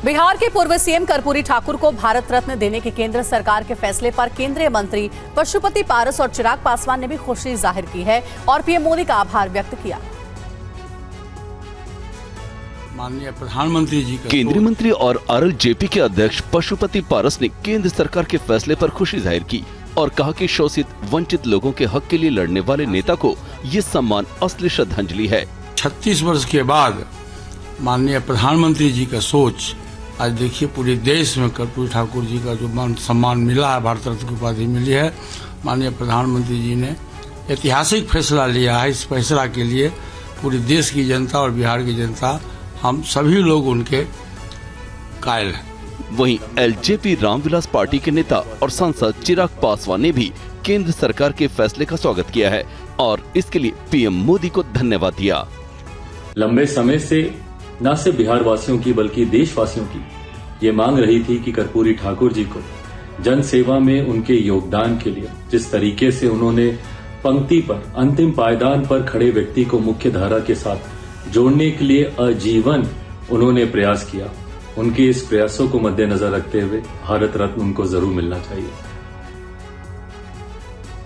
बिहार के पूर्व सीएम कर्पूरी ठाकुर को भारत रत्न देने के केंद्र सरकार के फैसले पर केंद्रीय मंत्री पशुपति पारस और चिराग पासवान ने भी खुशी जाहिर की है और पीएम मोदी का आभार व्यक्त किया। माननीय प्रधानमंत्री जी का केंद्रीय मंत्री और आरएलजेपी के अध्यक्ष पशुपति पारस ने केंद्र सरकार के फैसले पर खुशी जाहिर की और कहा कि शोषित वंचित लोगों के हक के लिए लड़ने वाले नेता को ये सम्मान असली श्रद्धांजलि है। 36 वर्ष के बाद माननीय प्रधानमंत्री जी का सोच, आज देखिए पूरे देश में कर्पूरी ठाकुर जी का जो मान सम्मान मिला है, भारत रत्न की उपाधि मिली है। माननीय प्रधानमंत्री जी ने ऐतिहासिक फैसला लिया है। इस फैसला के लिए पूरे देश की जनता और बिहार की जनता, हम सभी लोग उनके कायल हैं। वहीं एलजेपी रामविलास पार्टी के नेता और सांसद चिराग पासवान ने भी केंद्र सरकार के फैसले का स्वागत किया है और इसके लिए पीएम मोदी को धन्यवाद दिया। लंबे समय से न सिर्फ बिहार वासियों की बल्कि देशवासियों की ये मांग रही थी कि कर्पूरी ठाकुर जी को जन सेवा में उनके योगदान के लिए, जिस तरीके से उन्होंने पंक्ति पर अंतिम पायदान पर खड़े व्यक्ति को मुख्य धारा के साथ जोड़ने के लिए आजीवन उन्होंने प्रयास किया, उनके इस प्रयासों को मद्देनजर रखते हुए भारत रत्न उनको जरूर मिलना चाहिए।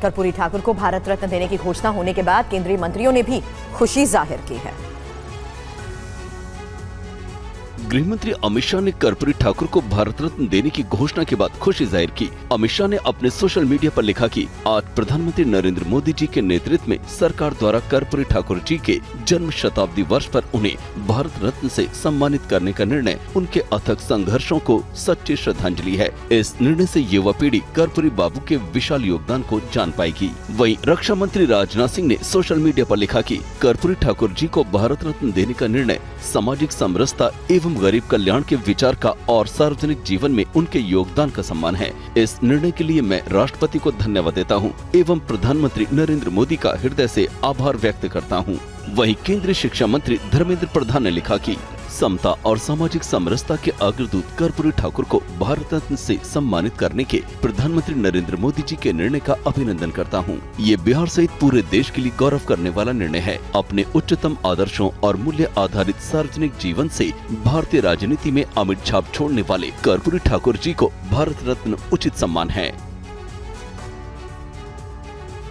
कर्पूरी ठाकुर को भारत रत्न देने की घोषणा होने के बाद केंद्रीय मंत्रियों ने भी खुशी जाहिर की है। गृह मंत्री अमित शाह ने कर्पूरी ठाकुर को भारत रत्न देने की घोषणा के बाद खुशी जाहिर की। अमित शाह ने अपने सोशल मीडिया पर लिखा कि आज प्रधानमंत्री नरेंद्र मोदी जी के नेतृत्व में सरकार द्वारा कर्पूरी ठाकुर जी के जन्म शताब्दी वर्ष पर उन्हें भारत रत्न से सम्मानित करने का निर्णय उनके अथक संघर्षों को सच्ची श्रद्धांजलि है। इस निर्णय से युवा पीढ़ी कर्पूरी बाबू के विशाल योगदान को जान पाएगी। वहीं रक्षा मंत्री राजनाथ सिंह ने सोशल मीडिया पर लिखा कि कर्पूरी ठाकुर जी को भारत रत्न देने का निर्णय सामाजिक समरसता एवं गरीब कल्याण के विचार का और सार्वजनिक जीवन में उनके योगदान का सम्मान है। इस निर्णय के लिए मैं राष्ट्रपति को धन्यवाद देता हूं एवं प्रधानमंत्री नरेंद्र मोदी का हृदय से आभार व्यक्त करता हूं। वहीं केंद्रीय शिक्षा मंत्री धर्मेंद्र प्रधान ने लिखा कि समता और सामाजिक समरसता के अग्रदूत कर्पूरी ठाकुर को भारत रत्न से सम्मानित करने के प्रधानमंत्री नरेंद्र मोदी जी के निर्णय का अभिनंदन करता हूं। ये बिहार सहित पूरे देश के लिए गौरव करने वाला निर्णय है। अपने उच्चतम आदर्शों और मूल्य आधारित सार्वजनिक जीवन से भारतीय राजनीति में अमिट छाप छोड़ने वाले कर्पूरी ठाकुर जी को भारत रत्न उचित सम्मान है।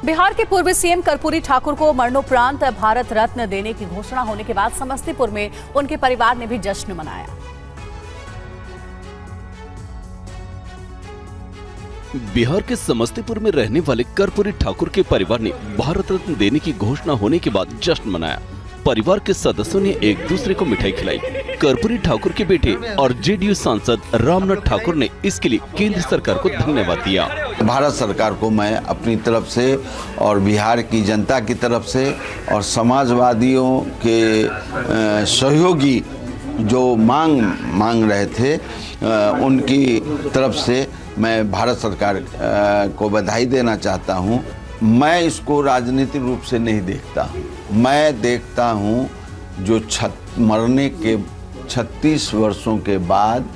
बिहार के पूर्व सीएम कर्पूरी ठाकुर को मरणोपरांत भारत रत्न देने की घोषणा होने के बाद समस्तीपुर में उनके परिवार ने भी जश्न मनाया। बिहार के समस्तीपुर में रहने वाले कर्पूरी ठाकुर के परिवार ने भारत रत्न देने की घोषणा होने के बाद जश्न मनाया। परिवार के सदस्यों ने एक दूसरे को मिठाई खिलाई। कर्पूरी ठाकुर के बेटे और जेडीयू सांसद रामनाथ ठाकुर ने इसके लिए केंद्र सरकार को धन्यवाद दिया। भारत सरकार को मैं अपनी तरफ से और बिहार की जनता की तरफ से और समाजवादियों के सहयोगी जो मांग रहे थे उनकी तरफ से मैं भारत सरकार को बधाई देना चाहता हूं। मैं इसको राजनीतिक रूप से नहीं देखता। मैं देखता हूं जो मरने के 36 वर्षों के बाद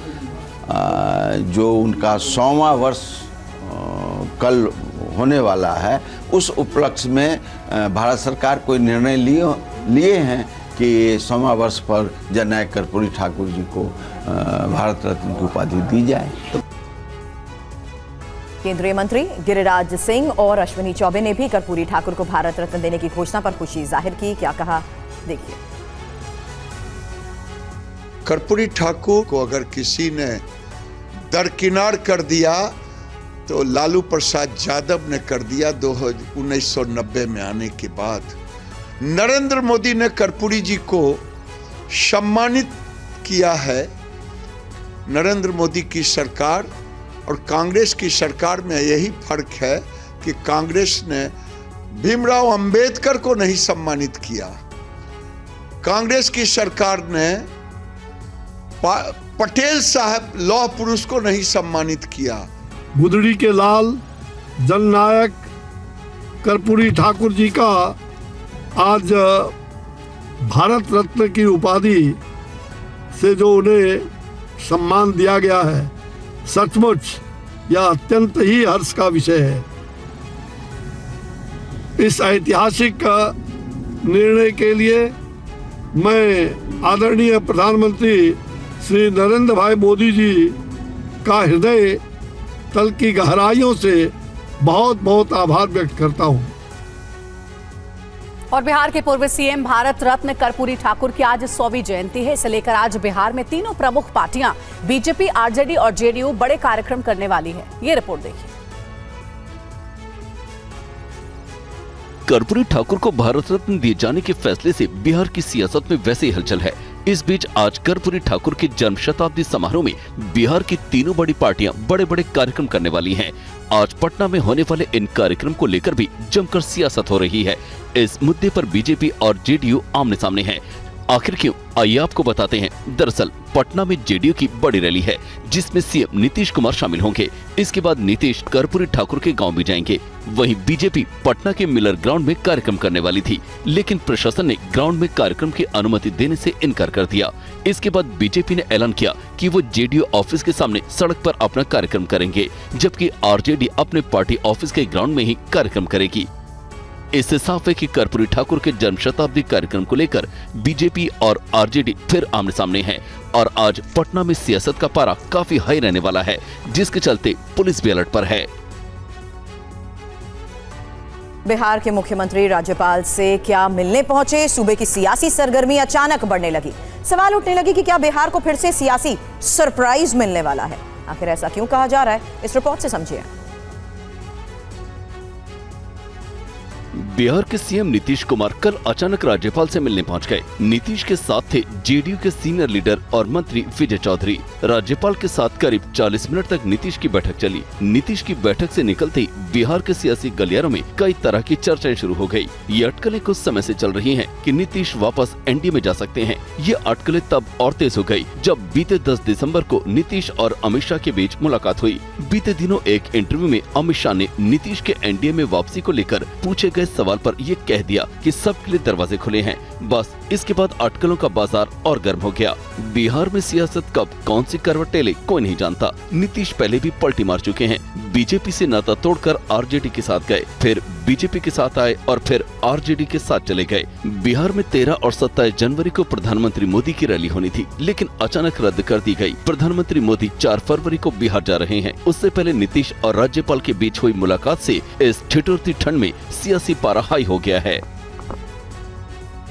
जो उनका 100वां वर्ष कल होने वाला है, उस उपलक्ष्य में भारत सरकार कोई निर्णय लिए हैं कि 100वां वर्ष पर जननायक कर्पूरी ठाकुर जी को भारत रत्न की उपाधि दी जाए। केंद्रीय मंत्री गिरिराज सिंह और अश्विनी चौबे ने भी कर्पूरी ठाकुर को भारत रत्न देने की घोषणा पर खुशी जाहिर की। क्या कहा, देखिए। कर्पूरी ठाकुर को अगर किसी ने दरकिनार कर दिया तो लालू प्रसाद यादव ने कर दिया 1990 में आने के बाद। नरेंद्र मोदी ने कर्पूरी जी को सम्मानित किया है। नरेंद्र मोदी की सरकार और कांग्रेस की सरकार में यही फर्क है कि कांग्रेस ने भीमराव अंबेडकर को नहीं सम्मानित किया। कांग्रेस की सरकार ने पटेल साहब लौह पुरुष को नहीं सम्मानित किया। गुदड़ी के लाल जननायक कर्पूरी ठाकुर जी का आज भारत रत्न की उपाधि से जो उन्हें सम्मान दिया गया है, सचमुच यह अत्यंत ही हर्ष का विषय है। इस ऐतिहासिक निर्णय के लिए मैं आदरणीय प्रधानमंत्री श्री नरेंद्र भाई मोदी जी का हृदय तल की गहराइयों से बहुत बहुत आभार व्यक्त करता हूँ। और बिहार के पूर्व सीएम भारत रत्न कर्पूरी ठाकुर की आज 100वीं जयंती है। इसे लेकर आज बिहार में तीनों प्रमुख पार्टियां बीजेपी, आरजेडी और जेडीयू बड़े कार्यक्रम करने वाली है। ये रिपोर्ट देखिए। कर्पूरी ठाकुर को भारत रत्न दिए जाने के फैसले से बिहार की सियासत में वैसे ही हलचल है। इस बीच आज कर्पूरी ठाकुर के जन्म शताब्दी समारोह में बिहार की तीनों बड़ी पार्टियां बड़े बड़े कार्यक्रम करने वाली हैं। आज पटना में होने वाले इन कार्यक्रम को लेकर भी जमकर सियासत हो रही है। इस मुद्दे पर बीजेपी और जेडीयू आमने सामने हैं। आखिर क्यों, आइए आपको बताते हैं। दरअसल पटना में जेडीयू की बड़ी रैली है जिसमें सीएम नीतीश कुमार शामिल होंगे। इसके बाद नीतीश कर्पूरी ठाकुर के गांव भी जाएंगे। वहीं बीजेपी पटना के मिलर ग्राउंड में कार्यक्रम करने वाली थी, लेकिन प्रशासन ने ग्राउंड में कार्यक्रम की अनुमति देने से इनकार कर दिया। इसके बाद बीजेपी ने ऐलान किया कि वो जेडीयू ऑफिस के सामने सड़क पर अपना कार्यक्रम करेंगे, जबकि आरजेडी अपने पार्टी ऑफिस के ग्राउंड में ही कार्यक्रम करेगी। इससे साफ है कि कर्पूरी ठाकुर के जन्म शताब्दी कार्यक्रम को लेकर बीजेपी और आरजेडी फिर आमने सामने हैं और आज पटना में सियासत का पारा काफी हाई रहने वाला है, जिसके चलते पुलिस भी अलर्ट पर है। बिहार के मुख्यमंत्री राज्यपाल से क्या मिलने पहुंचे? सूबे की सियासी सरगर्मी अचानक बढ़ने लगी। सवाल उठने लगे कि क्या बिहार को फिर से सियासी सरप्राइज मिलने वाला है? आखिर ऐसा क्यों कहा जा रहा है, इस रिपोर्ट से समझिए। बिहार के सीएम नीतीश कुमार कल अचानक राज्यपाल से मिलने पहुंच गए। नीतीश के साथ थे जेडीयू के सीनियर लीडर और मंत्री विजय चौधरी। राज्यपाल के साथ करीब 40 मिनट तक नीतीश की बैठक चली। नीतीश की बैठक से निकलते ही बिहार के सियासी गलियारों में कई तरह की चर्चाएं शुरू हो गयी। ये अटकलें कुछ समय से चल रही है कि नीतीश वापस एनडीए में जा सकते हैं। ये अटकलें तब और तेज हो गयी जब बीते 10 दिसंबर को नीतीश और अमित शाह के बीच मुलाकात हुई। बीते दिनों एक इंटरव्यू में अमित शाह ने नीतीश के एनडीए में वापसी को लेकर पूछे गए सवाल पर ये कह दिया कि सबके लिए दरवाजे खुले हैं। बस इसके बाद अटकलों का बाजार और गर्म हो गया। बिहार में सियासत कब कौन सी करवट ले कोई नहीं जानता। नीतीश पहले भी पलटी मार चुके हैं। बीजेपी से नाता तोड़कर आरजेडी के साथ गए, फिर बीजेपी के साथ आए और फिर आरजेडी के साथ चले गए। बिहार में 13 और 27 जनवरी को प्रधानमंत्री मोदी की रैली होनी थी, लेकिन अचानक रद्द कर दी गई। प्रधानमंत्री मोदी 4 फरवरी को बिहार जा रहे हैं। उससे पहले नीतीश और राज्यपाल के बीच हुई मुलाकात से इस ठिठुरती ठंड में सियासी पारा हाई हो गया है।